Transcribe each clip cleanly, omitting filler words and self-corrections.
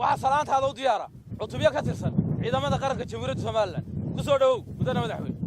waxaa salaantaada u diyaara cutubyo ka tirsan ciidamada qaranka jamhuuriyadda Soomaaliland ku soo dhawow mudane madaxweyne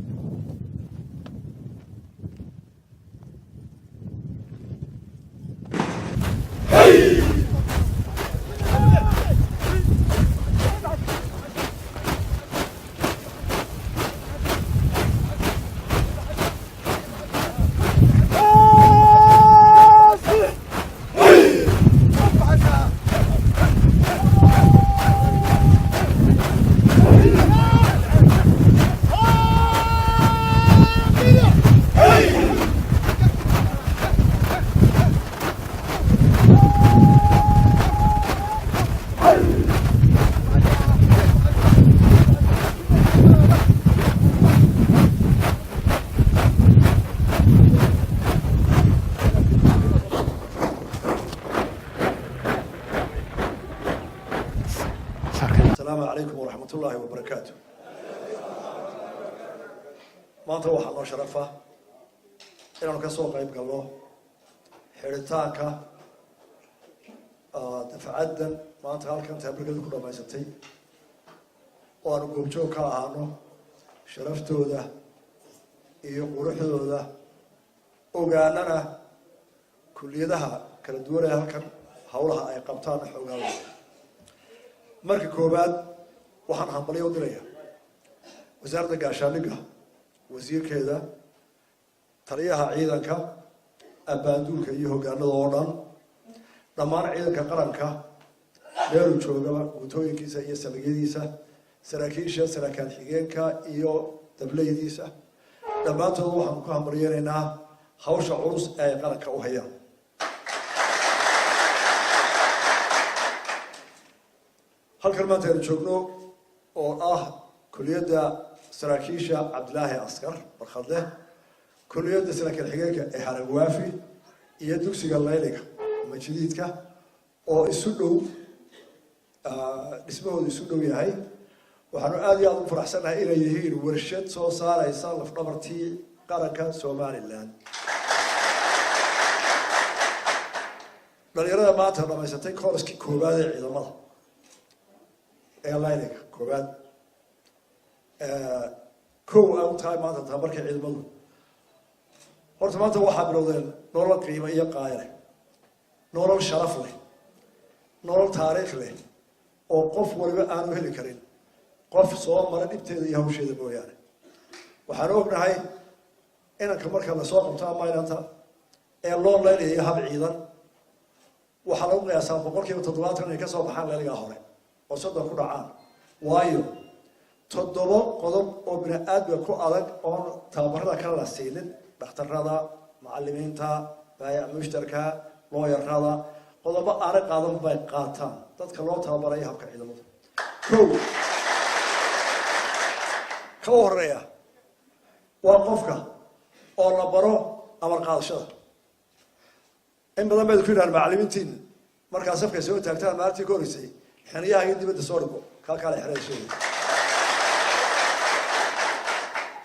السلام عليكم ورحمة الله وبركاته. ما أنت واحد الله شرفه إن أنا كسوق قريب قالوا حرتاكا تفعدن ما أنت هالكن تبرق الكل ما يستطيع وأنا قبضوا كأنه شرفته ذا يقوله ذا وقالنا كل يدها كالدولة هالكن حولها أي قبطان حوالها marka koobaad waxaan hambalyo u dirayaa wasaaradda gaashaandhigga wasiirkeeda taliyaha ciidanka abaaduulka iyo hoggaanada oo dhan dhammaan ciidanka qaranka meelu joogaba gutooyinkiisa iyo saldhigyadiisa saraakiisha saraakiil xigeenka iyo dableydiisa dhammaantood waxaan ku hambalyeynaynaa hawsha culus ee ay qaranka u hayaan halkan maanta aynu joogno oo ah kuliyadda saraakiisha cabdilaahi askar barkhadle kuliyadda saraakiil xigeenka ee haragwaafi iyo dugsiga layliga majdiidka oo isu dhow dhismahooda isu dhow yahay waxaanu aad iyo aad u faraxsanahay inay yihiin warshad soo saaraysa lafdhabartii qaranka Somaliland dhalinyarada maanta dhamaysatay kooraskii koowaad ee ciidamada layliga koowaad kow aan u tahay maanta tababarka ciidamadu horta maanta waxaa bilowdeen nolol qiimo iyo qaaya leh nolol sharaf leh nolol taariikh leh oo qof waliba aanu heli karin qof soo mara dhibteeda iyo hawsheeda mooyaane waxaan ognahay inanka marka la soo qabto ama inanta ee loo layliyo hab ciidan waxaa lagu qiyaasaa 70% inay ka soo baxaan layliga hore oo soddon ku dhacaan waayo 7 qodob oo bini'aadmiga ku adag oo tababarada kala la siinin dhakhtarrada macallimiinta baayac mushtarka looyarada qodobo aan qaadan bay qaataan dadka loo tababaray habka ciidamada ka horeeya waa qofka oo la baro amar qaadashada in badan bay ku yiraahdaan macallimiintiin markaas afka soo taagtaan maalintii koorisay xaniyaha iyo dibadda soo dhigo kala xirayso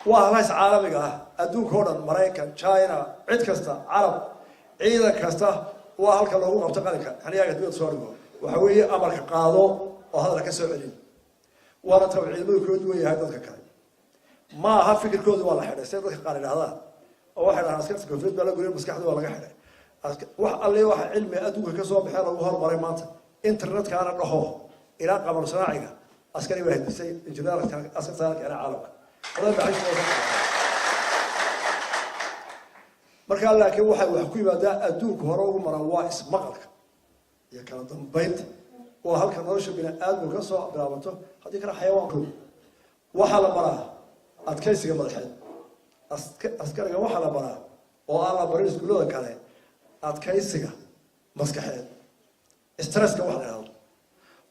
waa hays caalamiga ah adduunka oo dhan Mareykan China cid kasta Arab ciidan kasta waa halka loogu qabto qaranka xaniyaha dibadda soo dhigo waxa weeye amarka qaado oo hadal ka soo celin waana tabciidadu koodu way yahay dadka kale ma aha fikirkoodu waa la xidhay sida dadka qaar yiraahdaan oo waxa la askarta koofiyad baa la guriyay maskaxda waa laga xidhay wax alle waxa cilmi adduunka ka soo baxay lagu hormaray maanta internetka ana dhaho ila qabar sanaaciga askari baa hadisay injineerka askarta kana caalamka wada baxay marka laakiin waxa wax ku yimaada adduunka hore ugu maran waa ismaqalka iyo kala dambeynta oo halka nolosha bini'aadmiga ka soo bilaabato hadii kala xayawaanku waxa la baraa adkaysiga madaxeed askariga waxa la baraa oo aan la barin iskuulada kale adkaysiga maskaxeed stresska waxa la yiraahdo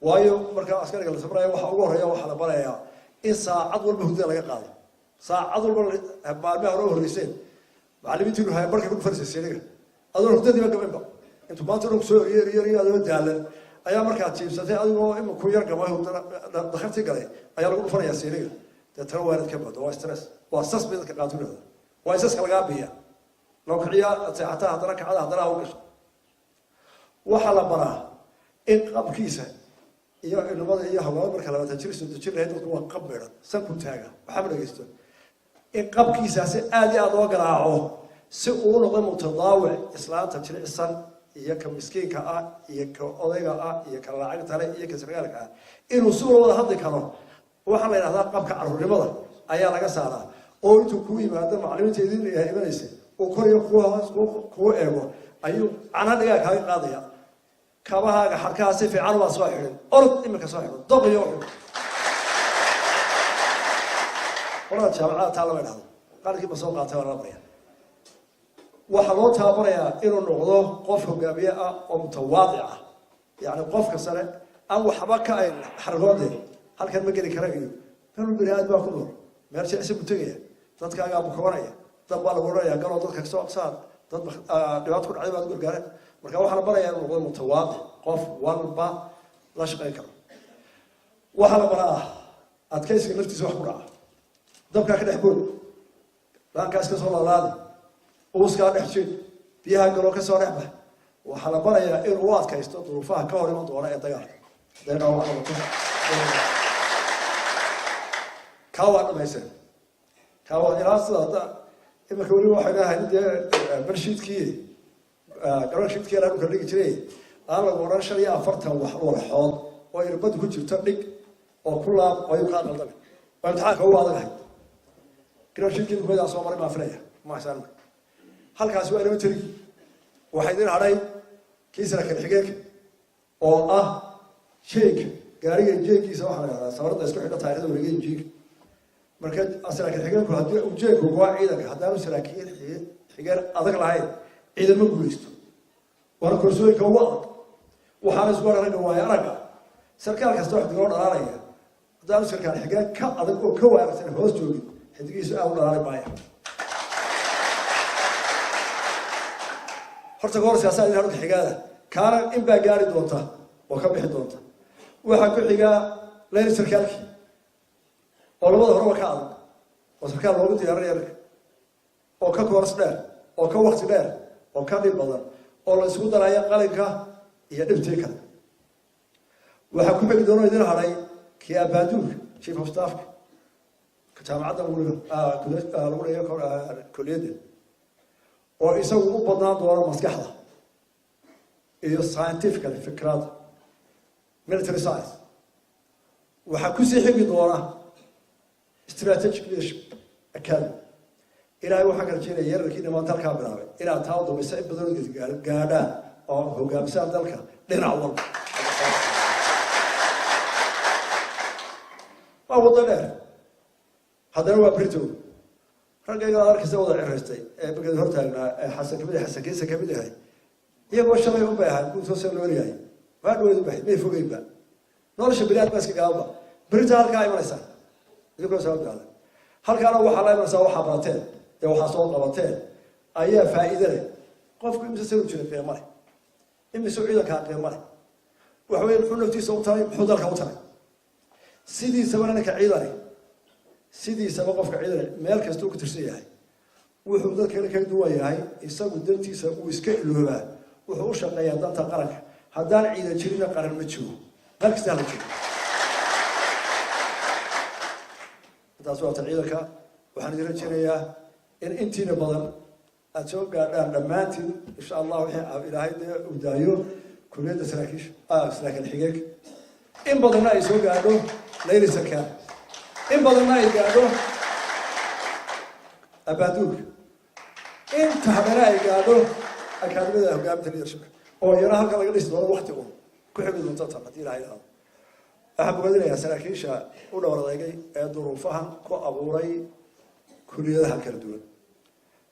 waayo marka askariga la sabrayo waxa ugu horeeya waxa la barayaa in saacad walba hurdo laga qaado saacad walba maalmaha hore horeyseen macallimiintu waxay barka ku farsiisayeen adoo hurdadii ba gabanba inta maanta uu soo yar adoo daalan ayaa markaa tiibsatay adigoo in ku yar gabay dhakhtarti galay ayaa lagu dhufanayaa siiniga dadka waalid ka bado waa stress waa sas mid ka qaadunada waa sas kala gaabiya loo kiciya saacadaha hadana kacada hadana u gasho waxa la baraa in qabkiisa iyo inamada iyo hawada marka la wada jirso jir dadku waa qab meeran san ku taaga waxa ma dhageysto in qabkiisaasi aad iyo aad oo garaaco si uu noqdo mutadaawic islaanta jilicsan iyo ka miskiinka ah iyo ka odayga ah iyo ka lacagta leh iyo ka sargaalka ah inuu si wada hadli karo waxa la yiraahdaa qabka carruurnimada ayaa laga saaraa oo intuu ku yimaado macallimiinteedii ay imanaysa oo koriyo kuwa eego ayuu ana dhiga kaaga qaadaya kabahaaga xarkaha si fiican waa soo xirin orod imika soo xirin doqiyo wala jaamacada taa lama dhahdo qaarkii basoo qaatay waa la bariyaa waxa loo taabanayaa inuu noqdo qof hogaamiye ah oo mutawaadic ah yani qofka sare aan waxba ka ay xargoode halkan ma geli kara iyo inuu bini'aad baa ku nool meel jecel ku tagaya dadkaaga ku koonaya dad baa lagu oranayaa galoo dadka soo saar dad dhibaato ku dhacday baad gargaare marka waxa la barayaa inuu noqdo mutawaadic qof walba la shaqeyn karo waxa la baraa adkaysiga naftiisa wax ku dhaca dabka ka dhex bood laankaas ka soo laalaadi uuska dhex jid biyaha galoo ka soo dhex bax waxa la barayaa in uu adkaysto duruufaha ka hor iman doona ee dagaalka deeqaa waxa la qabto kawa dhamaysan kawa ilaasada imika weli waxay leedahay barshiidkii garashidkii la dhulka dhigi jiray aan lagu oran 45 wax walaxood oo irbad ku jirto dhig oo ku laab oo ka qaldan imtixaanka uu adagahay garashidkii ku soo maray ma filaya ma san halkaas waa inuu tiri waxay idin haray kiisra kale xigeen oo ah sheek gaariga jeegiisa waxa la yiraahdaa sawirada isku xidha taariikhda wareegay jeeg marka asraaka xigeenku hadii uu jeego waa ciidanka hadaan saraakiin xigeen adag lahayn ciidan ma guulaysto war kursooyinka waxaan isku aragay waa araga sarkaal kasta wax digo dhalaanaya hadaan sarkaal xigeen ka adag oo ka waarsan hoos joogin xidigiisu aad u dhalaalay baaya horta goor siyaasadda inuu xigaada kaana in baa gaari doonta oo ka bixi doonta waxa ku xiga leeyahay sarkaalkii oo labada hore ka adag oo sarkaal loogu diyaariyay oo ka koors dheer oo ka waqti dheer oo ka dhib badan oo la isku darayo qalinka iyo dhibtii kale waxa ku xigi doona idin haray kii abaaduur chief of staff ka jaamacadda lagu leeyahay kulliyadda oo isagu u badnaan doona maskaxda iyo scientific fikrad military science waxa ku sii xigi doona strategic leadership academy ilaa waxa ka jiray yararkii dhamaanta halka bilaabay ilaa taa dumisa in badan gaadhaan oo hogaamisa dalka dhinac walba waa wada dheer haddana waa Britain ragayga arkaysa wada cireystay ee bagad hortaagnaa xasan kiisa ka mid yahay iyagoo shalay u baahan ku soo soo leeyahay waa dhawada baahay may fogeeyba nolosha bilaad baaska gaaba Britain halka ay maraysaa idinku soo gaala halkaana waxa la imanaysaa waxa barateen ee waxa soo qabateen ayaa faa'iido leh qofku imisa soo jira qiimo leh imisa ciidanka qiimo leh wax weyn xunuftiisa u tahay xudalka u tahay sidii sabana ka ciidanay sidii sabab qofka ciidan meel kasta uu ku tirsan yahay wuxuu dadka kala duwan yahay isagu dantiisa uu iska iloobaa wuxuu u shaqeeyaa danta qaranka haddaan ciidan jirin qaran ma jiro dalkasta la jiro taas waa ciidanka waxaan idin rajaynayaa in intiina badan aad soo gaadhaan dhammaantiin insha Allah wixii ilaahay u daayo kulliyadda saraakiisha saraakiil xigeenka in badanna ay soo gaadho leeyli sarkaan in badanna ay gaadho abaaduur inta habana ay gaadho akaadimada hogaaminta leadership oo yara halka laga dhisi doono waqti uu ku xigi doonto hadii ilaahay raaco waxaan bogaadinayaa saraakiisha u dhawradaygay ee duruufahan ku abuuray kulliyadaha kala duwan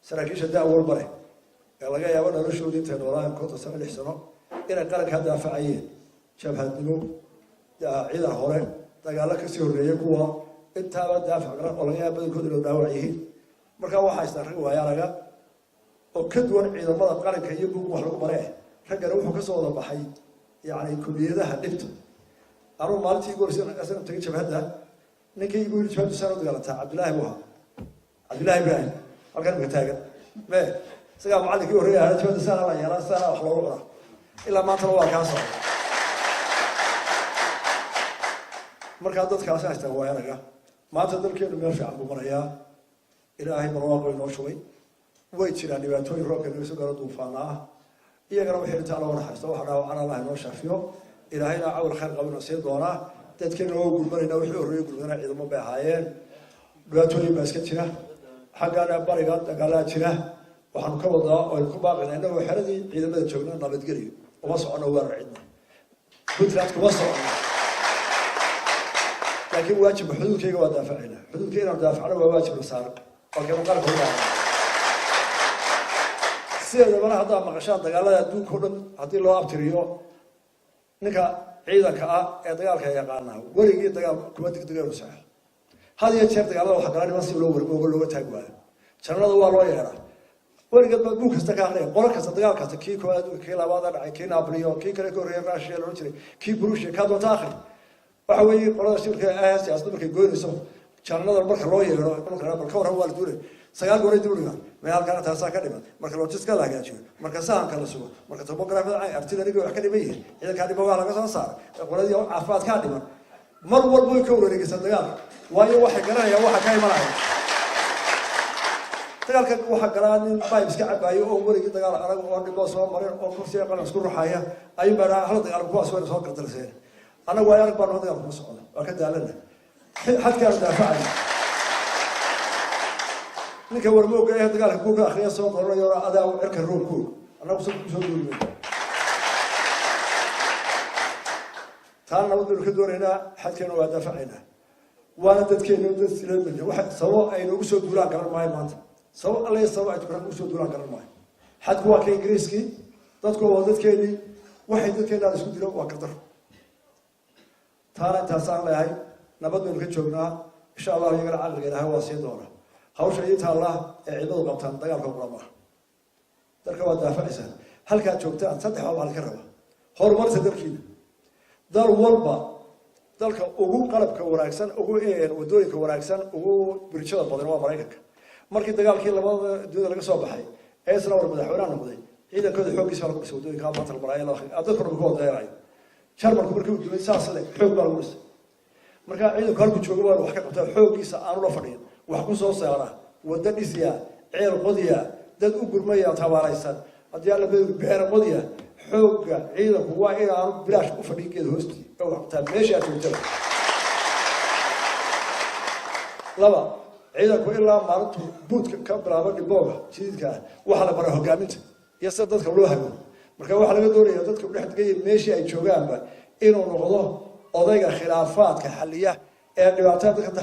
saraakiisha daawal bare ee laga yaabo noloshooda inta noolaa koonta sano 6 sano inay qaranka daafacayeen jabhadnimo ciidan hore dagaalo ka sii horeeyay kuwa intaaba daafac garan oo laga yaabo badankood loo dhaawac yihiin marka waxa isna rag waayaraga oo ka duwan ciidamada qaranka iyo buug wax lagu baray ragana wuxuu ka soo wada baxay yaani kulliyadaha dhibta aruu maalintii goorsan asan tagay jabhada ninkii igu yiri jabhada sano dagaalata Abdullahi Ibrahim halkan ka taagan me isaga macallinkii horeeyay jabhada sano la yeelaa sano wax loogu qoraa ilaa maanta waa ka soo markaa dadkaasi haystaan waa anaga maanta dalkeenu meel fiican buu marayaa ilaahay barwaaqo inoo shubay way jiraan dhibaatooyin roobka naga soo galo duufaana ah iyagana waxay inta alla wanaxaysto waxa dhaawacana allah inoo shaafiyo ilaahayna cawil khayr qabina sii doonaa dadkeena oo gurmanayna wixii horreeyay gurmadana ciidamo bay ahaayeen dhibaatooyin baa iska jira xaggana bariga dagaalaa jira waxaanu ka wadaa oo ku baaqina inagoo xeradii ciidamada joogna nabadgeliyo uma socono weerar cidna puntland kuma socono laakiin waajib xuduudkayga waa daafacayna xuduudka inaan daafacno waa waajib la saaran halkanu qaranka u dhaafay sideedabana haddaa maqashaan dagaalada adduunka o dhan haddii loo abtiriyo ninka ciidanka ah ee dagaalka yaqaanaa weligii dagaal kuma degdegaynu saxo had iyo jeer dagaalada waxaa gala niman si loo warmoogo looga taag waayo jannada waa loo yeeraa weligeed baa buug kasta ka aqriya qolo kasta dagaal kasta kii koowaad kii labaad dhacay kii nabliyo kii kale ka horreeya raashiya loo jiray kii burushia kaa doonta akhri waxa weeye qolada shirka ah siyaasadda markay goynayso jannada marka loo yeero bal ka waran waa la duulay sagaal goor ay dib u dhigaan meelkana taasaa ka dhiman marka lojiska la hagaajiyo marka sahanka la sugo marka topografida ay artilleriga wax ka dhiman yihiin ciidanka dhiman waa laga soo saaray qoladii caafimaad ka dhiman mar walba way ka wareegaysaa dagaalka waayo waxay garanayaan waxa ka imanaya dagaalka waxa galaan in bayb iska cabaayo oo warigi dagaal arag oo dhibo soo marin oo kursiga qalan isku ruxaya ay baa hal dagaal ku asoo soo qardarseen anagu way arag baan dagaal ku socda waa ka daalana xadka daafacay ninka warmooga ee dagaalka ku akhriya soo qoranayo adaa cirka roobku anagu soo duulmay taan nabad ka doonaynaa xadkeena waa daafacayna waana dadkeena dad sileemayna waxa sabab ay noogu soo duulaan garan maayo maanta sabab alla sabab ay noogu soo duulaan garan maayo xadku waa ka ingiriiski dadku waa dadkeeni waxay dadkeena isku dilaan waa qadar taana taasaan leeyahay nabadnu ka joognaa insha Allah iyagana caqliga ilaahay waa sii doonaa hawsha inta Allah ee ciidamadu qabtaan dagaalka qurama dalka waa daafacaysan halka joogtaan saddex waa halka raba horumarta dalkiina dal walba dalka ugu qalabka wanaagsan ugu wadooyinka wanaagsan ugu bulshada badan waa Mareykanka markii dagaalkii labada dunida laga soo baxay ee isla war madaxweynaha noqday ciidankooda xooggiisa lagu dhisay wadooyinka maanta la marayo dadku ku wadaayay Jarmalku markii uu dumay saas leh xoog baa lagu dhisay marka ciidanku halku joogo waa wax ka qabtaa xooggiisa aanu la fadhiyin wax ku soo saara wada dhisiya ceel qodiya dad u gurmaya tabaaraysan hadii la beer qodiya xoogga ciidanku waa in aanu bilaash u fadhigeed hoosti oo waqta meesha joogto laba ciidanku ilaa maalintu buudka ka bilaabo dhibooga jididka waxa la baraa hogaaminta iyo sida dadka loo hago marka waxa laga doonayaa dadka u dhex degay meeshii ay joogaanba inuu noqdo odayga khilaafaadka xalliya ee dhibaatada dadka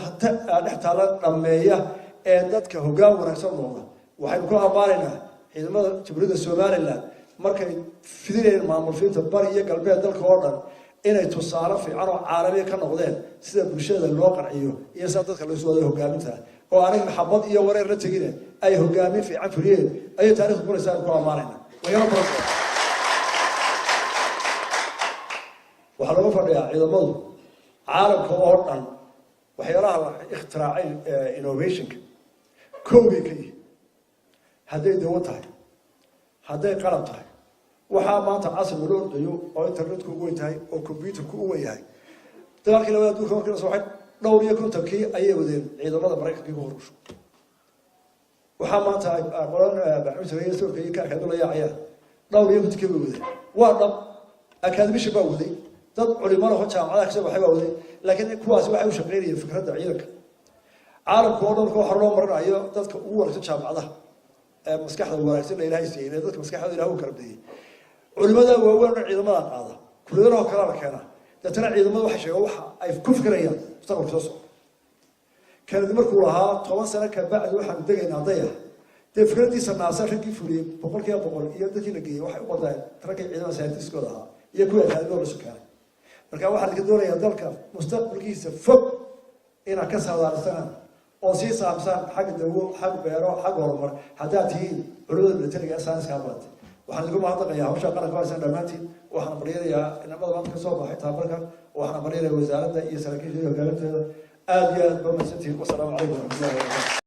dhex taala dhameeya ee dadka hoggaan wanaagsan noqda waxaynu ku amaanaynaa ciidamada Jamhuuriyadda Soomaaliland markay fidinayeen maamulkiinta bari iyo galbeed dalka oo dhan inay tusaale fiican oo caalami ka noqdeen sida bulshada loo qanciyo iyo sida dadka loo soo hogaaminta oo aniga maxabad iyo wareer la tagina ay hogaamin fiican fuliyeen ay taariikhda qoraysaa ku amaanaynaa wayna barako waxa lagu fadhiyaa ciidamadu caalamka oo dhan waxyaalaha la ikhtiraacay innovationka koobi ka yihiin hadday dawo tahay hadday qalab tahay waxaa maanta casriga loo ordayo oo internetku ugu weyn tahay oo computerku u weyn yahay dagaalkii labada adduunka markii la soo baxay dhowr iyo kontonkii ayay wadeen ciidamada Mareykanka ugu horusho waxaa maanta qoran baxmisay sawirka iyo ka kadoo la yaacaya dhowr iyo kontonkii wadeen waa dhab akademisha baa waday dad culimada oo jaamacadaha ka soo baxay baa waday laakiin kuwaas waxay u shaqeynayeen fikradda ciidanka caalamka oo dhan waxa loo marinayo dadka ugu wanaagsan jaamacadaha ee maskaxda wanaagsan ee Ilaahay siiyay dadka maskaxda Ilaahay u karbiyay culimada waaweyn ciidamada qaada kulliyadaha kala la keena dadna ciidamada waxa sheegay waxa ay ku fikirayaan mustaqbalka soo socda كان مركو لها طبعا سنة كبعد واحد دقيقة نضيع تفكرتي سناسة ركي فوري بقول كيا بقول يبدأ نجي واحد وضع تركي عندما سيرتيس كلها يكون هذا دور سكان مركا واحد كدور يدلك مستقبل كيس فوق إن كسر على السنة أوسي سامسان حق دو حق بيرو حق ورمر حتى تي عروض بتلقى أساس كابات وحنا نقول ما أعتقد يا هم شغالين كويس دماتي وحنا بريء يا إنما ضمن كسوب حتى بركة وحنا بريء وزارة يسرقي جيو كلامته آديات بمسنتي والسلام عليكم ورحمة الله وبركاته.